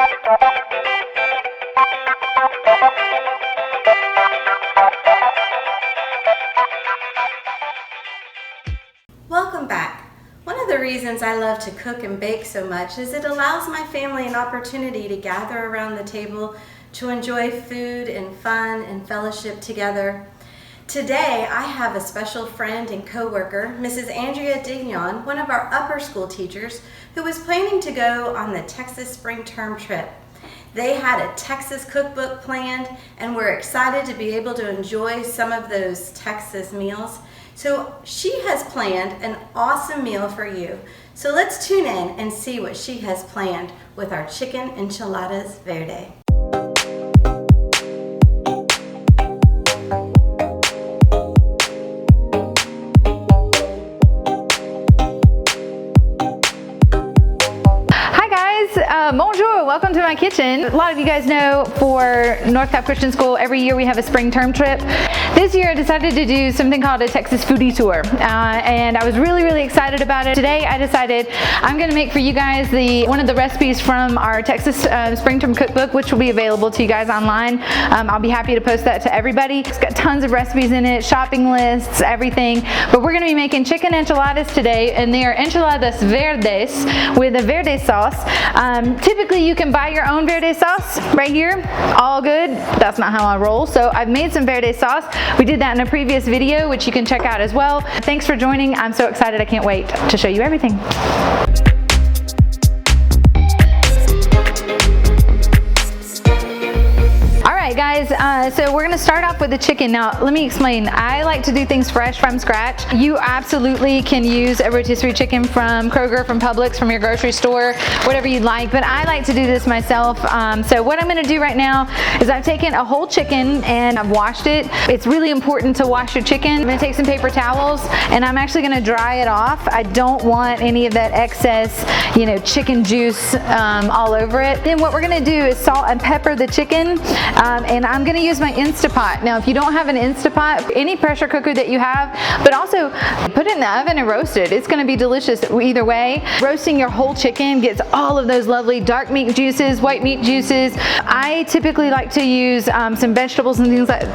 Welcome back. One of the reasons I love to cook and bake so much is it allows my family an opportunity to gather around the table to enjoy food and fun and fellowship together. Today I have a special friend and co-worker, Mrs. Andrea Dignon, one of our upper school teachers, who was planning to go on the Texas spring term trip. They had a Texas cookbook planned and were excited to be able to enjoy some of those Texas meals. So she has planned an awesome meal for you. So let's tune in and see what she has planned with our chicken enchiladas verde. Bonjour, welcome to my kitchen. A lot of you guys know for North Cap Christian School, every year we have a spring term trip. This year I decided to do something called a Texas foodie tour, and I was really excited about it. Today I decided I'm going to make for you guys one of the recipes from our Texas spring term cookbook, which will be available to you guys online. I'll be happy to post that to everybody. It's got tons of recipes in it, shopping lists, everything. But we're going to be making chicken enchiladas today, and they are enchiladas verdes with a verde sauce. Typically you can buy your own verde sauce right here, all good. That's not how I roll. So I've made some verde sauce. We did that in a previous video, which you can check out as well. Thanks for joining. I'm so excited. I can't wait to show you everything. Guys, so we're gonna start off with the chicken. Now let me explain. I like to do things fresh from scratch. You absolutely can use a rotisserie chicken from Kroger, from Publix, from your grocery store, whatever you'd like, but I like to do this myself. So what I'm gonna do right now is I've taken a whole chicken and I've washed it. It's really important to wash your chicken. I'm gonna take some paper towels and I'm actually gonna dry it off. I don't want any of that excess, chicken juice all over it. Then what we're gonna do is salt and pepper the chicken. And I'm gonna use my Instapot. Now, if you don't have an Instapot, any pressure cooker that you have, but also put it in the oven and roast it. It's gonna be delicious either way. Roasting your whole chicken gets all of those lovely dark meat juices, white meat juices. I typically like to use some vegetables and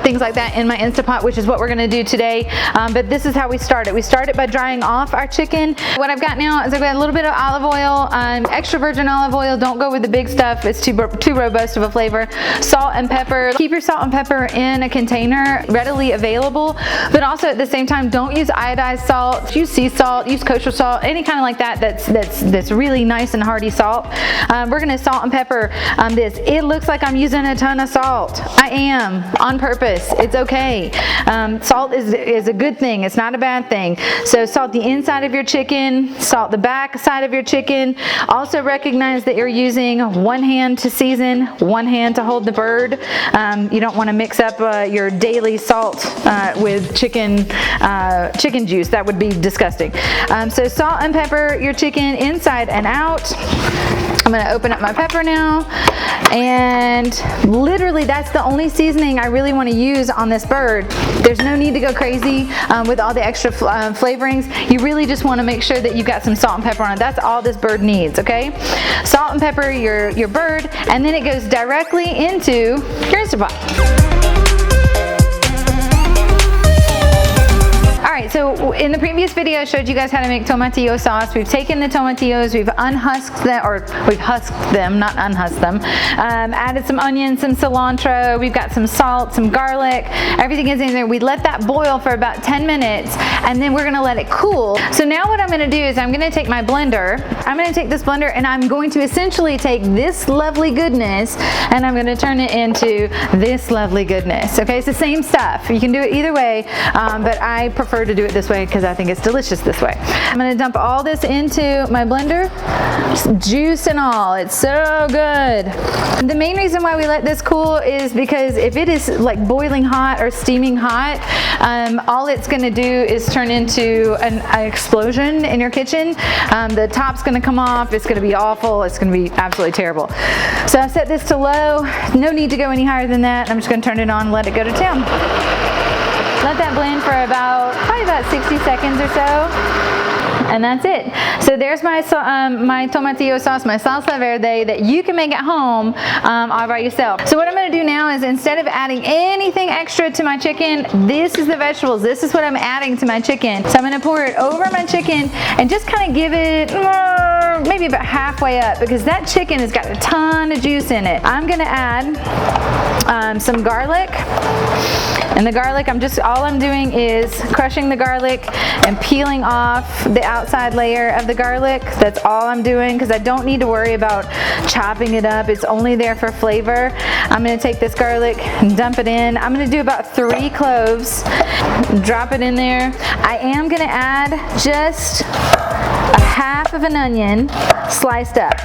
things like that in my Instapot, which is what we're gonna do today. But this is how we start it. We start it by drying off our chicken. What I've got now is I've got a little bit of olive oil, extra virgin olive oil. Don't go with the big stuff. It's too robust of a flavor. Salt and pepper. Keep your salt and pepper in a container readily available, but also at the same time, don't use iodized salt. Use sea salt, use kosher salt, any kind of like that that's really nice and hearty salt. We're gonna salt and pepper this. It looks like I'm using a ton of salt. I am, on purpose. It's okay. Salt is a good thing. It's not a bad thing. So salt the inside of your chicken, salt the back side of your chicken. Also recognize that you're using one hand to season, one hand to hold the bird. You don't want to mix up your daily salt with chicken juice. That would be disgusting. So salt and pepper your chicken inside and out. I'm going to open up my pepper now, and literally that's the only seasoning I really want to use on this bird. There's no need to go crazy with all the extra flavorings. You really just want to make sure that you've got some salt and pepper on it. That's all this bird needs, okay? Salt and pepper your bird, and then it goes directly into your Instapot. Alright, so in the previous video I showed you guys how to make tomatillo sauce. We've taken the tomatillos, we've unhusked them, or we've husked them, not unhusked them. Added some onions, some cilantro, we've got some salt, some garlic, everything is in there. We let that boil for about 10 minutes and then we're gonna let it cool. So now what I'm gonna do is I'm gonna take my blender, I'm gonna take this blender and I'm going to essentially take this lovely goodness and I'm gonna turn it into this lovely goodness. Okay, it's the same stuff. You can do it either way, but I prefer to do it this way because I think it's delicious this way. I'm gonna dump all this into my blender, juice and all. It's so good. The main reason why we let this cool is because if it is like boiling hot or steaming hot, all it's gonna do is turn into an explosion in your kitchen. The top's gonna come off, it's gonna be awful, it's gonna be absolutely terrible. So I've set this to low, no need to go any higher than that. I'm just gonna turn it on and let it go to town. Let that blend for probably about 60 seconds or so. and that's it. So there's my my tomatillo sauce, my salsa verde that you can make at home all by yourself. So what I'm going to do now is, instead of adding anything extra to my chicken, this is the vegetables. This is what I'm adding to my chicken. So I'm going to pour it over my chicken and just kind of give it maybe about halfway up, because that chicken has got a ton of juice in it. I'm going to add some garlic. And the garlic, all I'm doing is crushing the garlic and peeling off the outside layer of the garlic. That's all I'm doing, because I don't need to worry about chopping it up. It's only there for flavor. I'm going to take this garlic and dump it in. I'm going to do about 3 cloves. Drop it in there. I am going to add just a half of an onion sliced up.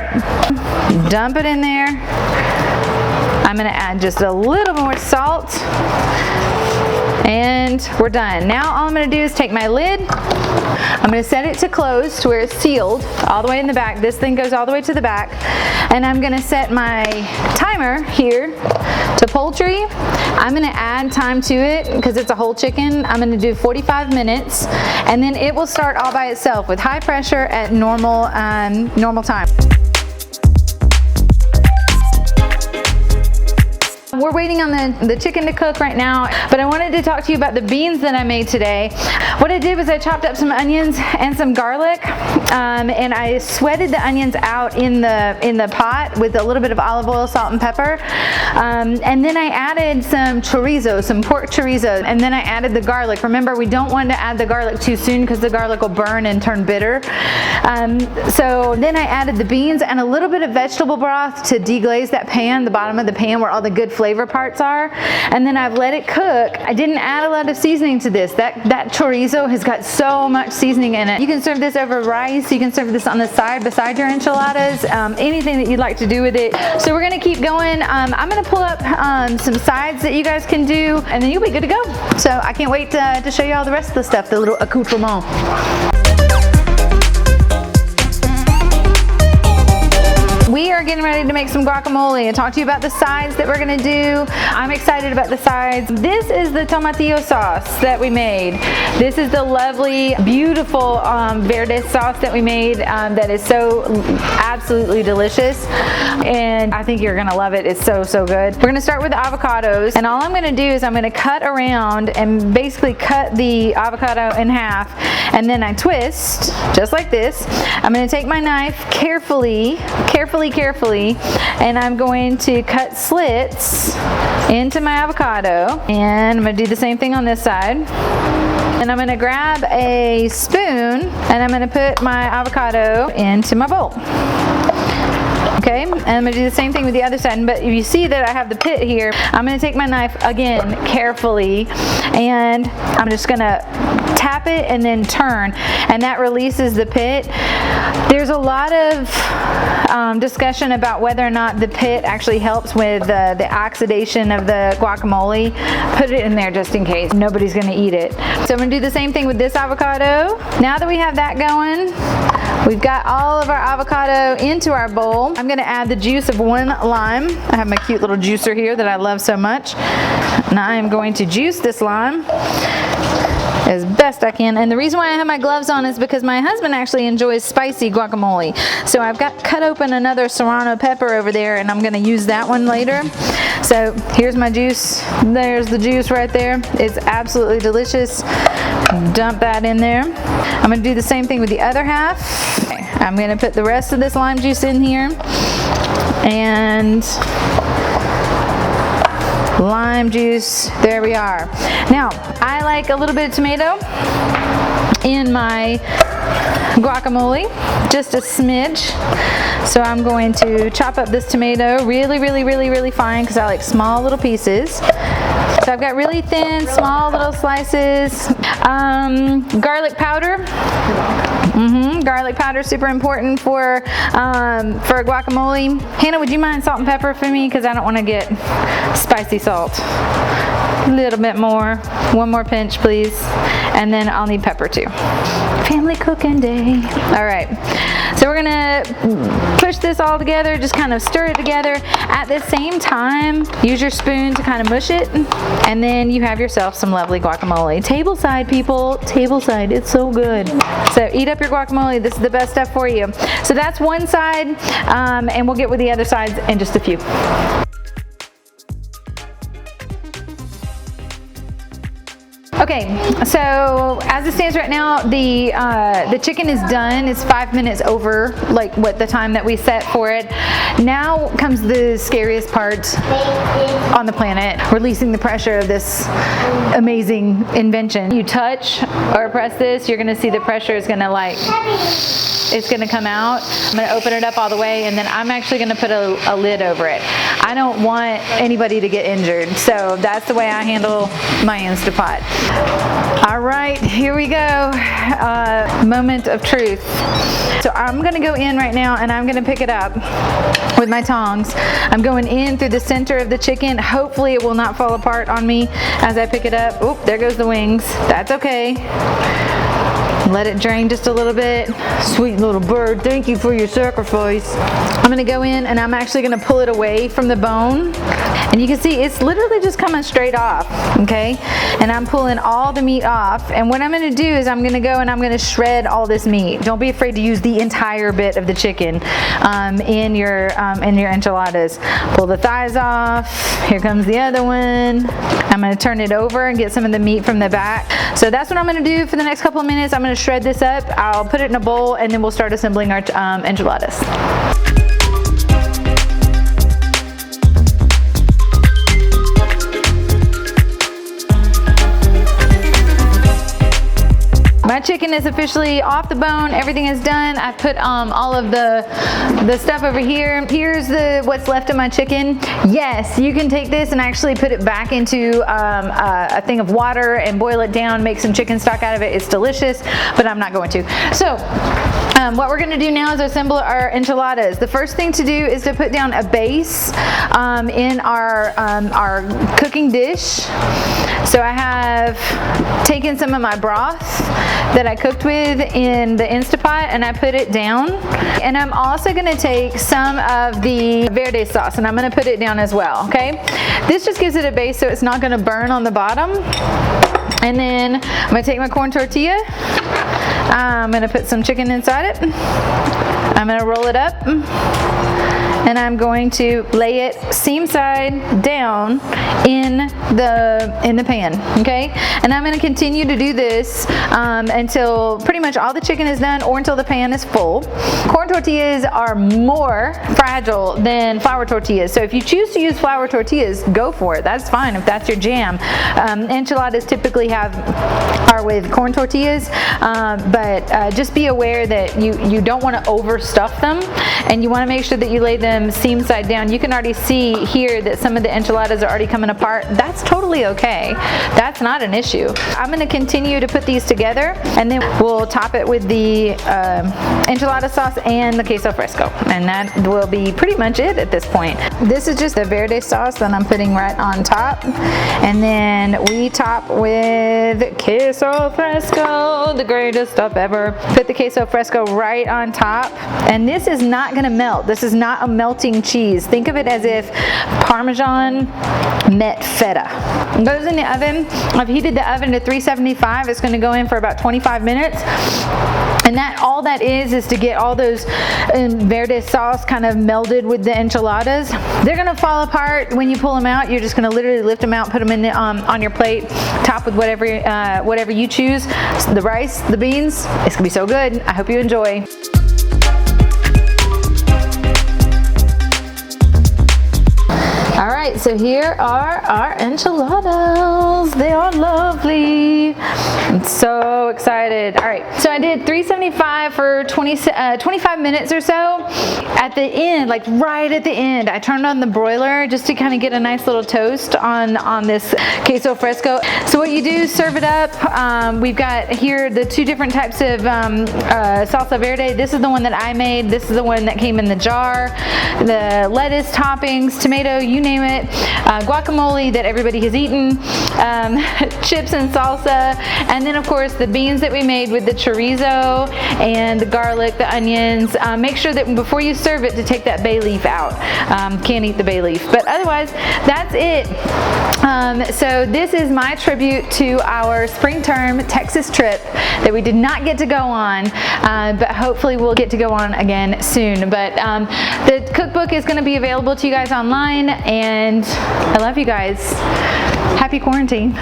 Dump it in there. I'm going to add just a little more salt. And we're done. Now all I'm going to do is take my lid. I'm going to set it to close to where it's sealed all the way in the back. This thing goes all the way to the back. And I'm going to set my timer here to poultry. I'm going to add time to it because it's a whole chicken. I'm going to do 45 minutes, and then it will start all by itself with high pressure at normal time. We're waiting on the chicken to cook right now, but I wanted to talk to you about the beans that I made today. What I did was I chopped up some onions and some garlic, and I sweated the onions out in the pot with a little bit of olive oil, salt, and pepper. And then I added some chorizo, some pork chorizo, and then I added the garlic. Remember, we don't want to add the garlic too soon because the garlic will burn and turn bitter. So then I added the beans and a little bit of vegetable broth to deglaze that pan, the bottom of the pan where all the good flavor parts are, and then I've let it cook. I didn't add a lot of seasoning to this. That chorizo has got so much seasoning in it. You can serve this over rice, you can serve this on the side beside your enchiladas, anything that you'd like to do with it. So we're gonna keep going. I'm gonna pull up some sides that you guys can do, and then you'll be good to go. So I can't wait to show you all the rest of the stuff, the little accoutrement. We are getting ready to make some guacamole and talk to you about the sides that we're gonna do. I'm excited about the sides. This is the tomatillo sauce that we made. This is the lovely, beautiful verde sauce that we made that is so absolutely delicious. And I think you're gonna love it. It's so, so good. We're gonna start with the avocados. And all I'm gonna do is I'm gonna cut around and basically cut the avocado in half. And then I twist, just like this. I'm gonna take my knife carefully, and I'm going to cut slits into my avocado, and I'm going to do the same thing on this side. And I'm going to grab a spoon and I'm going to put my avocado into my bowl. Okay, and I'm going to do the same thing with the other side, but if you see that I have the pit here, I'm going to take my knife again carefully, and I'm just going to tap it and then turn, and that releases the pit. There's a lot of discussion about whether or not the pit actually helps with the oxidation of the guacamole. Put it in there just in case. Nobody's going to eat it. So I'm going to do the same thing with this avocado. Now that we have that going, we've got all of our avocado into our bowl. I'm going to add the juice of 1 lime. I have my cute little juicer here that I love so much. Now I am going to juice this lime as best I can. And the reason why I have my gloves on is because my husband actually enjoys spicy guacamole. So I've got cut open another serrano pepper over there, and I'm going to use that one later. So here's my juice. There's the juice right there. It's absolutely delicious. Dump that in there. I'm going to do the same thing with the other half. Okay. I'm going to put the rest of this lime juice in here. And lime juice, there we are. Now, I like a little bit of tomato in my guacamole, just a smidge. So I'm going to chop up this tomato really fine because I like small little pieces. So I've got really thin, small little slices. Garlic powder. Garlic powder, super important for guacamole. Hannah, would you mind salt and pepper for me? Because I don't want to get spicy salt. A little bit more. 1 more pinch, please. And then I'll need pepper too. Family cooking day. All right. So we're gonna push this all together, just kind of stir it together. At the same time, use your spoon to kind of mush it, and then you have yourself some lovely guacamole. Tableside, people, tableside, it's so good. So eat up your guacamole, this is the best stuff for you. So that's one side, and we'll get with the other sides in just a few. Okay, so as it stands right now, the chicken is done. It's 5 minutes over, like what the time that we set for it. Now comes the scariest part on the planet, releasing the pressure of this amazing invention. You touch or press this, you're gonna see the pressure is gonna it's gonna come out. I'm gonna open it up all the way, and then I'm actually gonna put a lid over it. I don't want anybody to get injured, so that's the way I handle my Instapot. All right, here we go. Moment of truth. So I'm gonna go in right now, and I'm gonna pick it up with my tongs. I'm going in through the center of the chicken. Hopefully it will not fall apart on me as I pick it up. Oop, there goes the wings. That's okay. Let it drain just a little bit. Sweet little bird, thank you for your sacrifice. I'm gonna go in, and I'm actually gonna pull it away from the bone. And you can see it's literally just coming straight off, okay? And I'm pulling all the meat off. And what I'm gonna do is I'm gonna go and I'm gonna shred all this meat. Don't be afraid to use the entire bit of the chicken in your enchiladas. Pull the thighs off. Here comes the other one. I'm gonna turn it over and get some of the meat from the back. So that's what I'm gonna do for the next couple of minutes. I'm gonna shred this up. I'll put it in a bowl, and then we'll start assembling our enchiladas. My chicken is officially off the bone. Everything is done. I put all of the stuff over here. Here's what's left of my chicken. Yes, you can take this and actually put it back into a thing of water and boil it down, make some chicken stock out of it. It's delicious, but I'm not going to. So what we're gonna do now is assemble our enchiladas. The first thing to do is to put down a base in our cooking dish. So I have taken some of my broth that I cooked with in the Instapot, and I put it down. And I'm also gonna take some of the verde sauce, and I'm gonna put it down as well, okay? This just gives it a base so it's not gonna burn on the bottom. And then I'm gonna take my corn tortilla. I'm gonna put some chicken inside it. I'm gonna roll it up. And I'm going to lay it seam side down in the pan, okay? And I'm gonna continue to do this until pretty much all the chicken is done, or until the pan is full. Corn tortillas are more fragile than flour tortillas, so if you choose to use flour tortillas, go for it. That's fine if that's your jam. Enchiladas typically are with corn tortillas, but just be aware that you don't want to overstuff them, and you want to make sure that you lay them seam side down. You can already see here that some of the enchiladas are already coming apart. That's totally okay. That's not an issue. I'm going to continue to put these together, and then we'll top it with the enchilada sauce and the queso fresco, and that will be pretty much it at this point. This is just the verde sauce that I'm putting right on top, and then we top with queso fresco, the greatest stuff ever. Put the queso fresco right on top, and this is not going to melt. This is not a melting cheese. Think of it as if Parmesan met feta. It goes in the oven. I've heated the oven to 375. It's going to go in for about 25 minutes. And all that is to get all those verde sauce kind of melded with the enchiladas. They're going to fall apart when you pull them out. You're just going to literally lift them out, put them in on your plate, top with whatever you choose. The rice, the beans. It's going to be so good. I hope you enjoy. All right, so here are our enchiladas. They are lovely. I'm so excited. All right, so I did 375 for 25 minutes or so. At the end, like right at the end, I turned on the broiler just to kind of get a nice little toast on this queso fresco. So what you do is serve it up. We've got here the two different types of salsa verde. This is the one that I made. This is the one that came in the jar. The lettuce toppings, tomato, you name it. guacamole that everybody has eaten, chips and salsa, and then of course the beans that we made with the chorizo and the garlic, the onions. Make sure that before you serve it to take that bay leaf out. Can't eat the bay leaf, but otherwise that's it. So this is my tribute to our spring term Texas trip that we did not get to go on, but hopefully we'll get to go on again soon. But the cookbook is going to be available to you guys online, and I love you guys. Happy quarantine.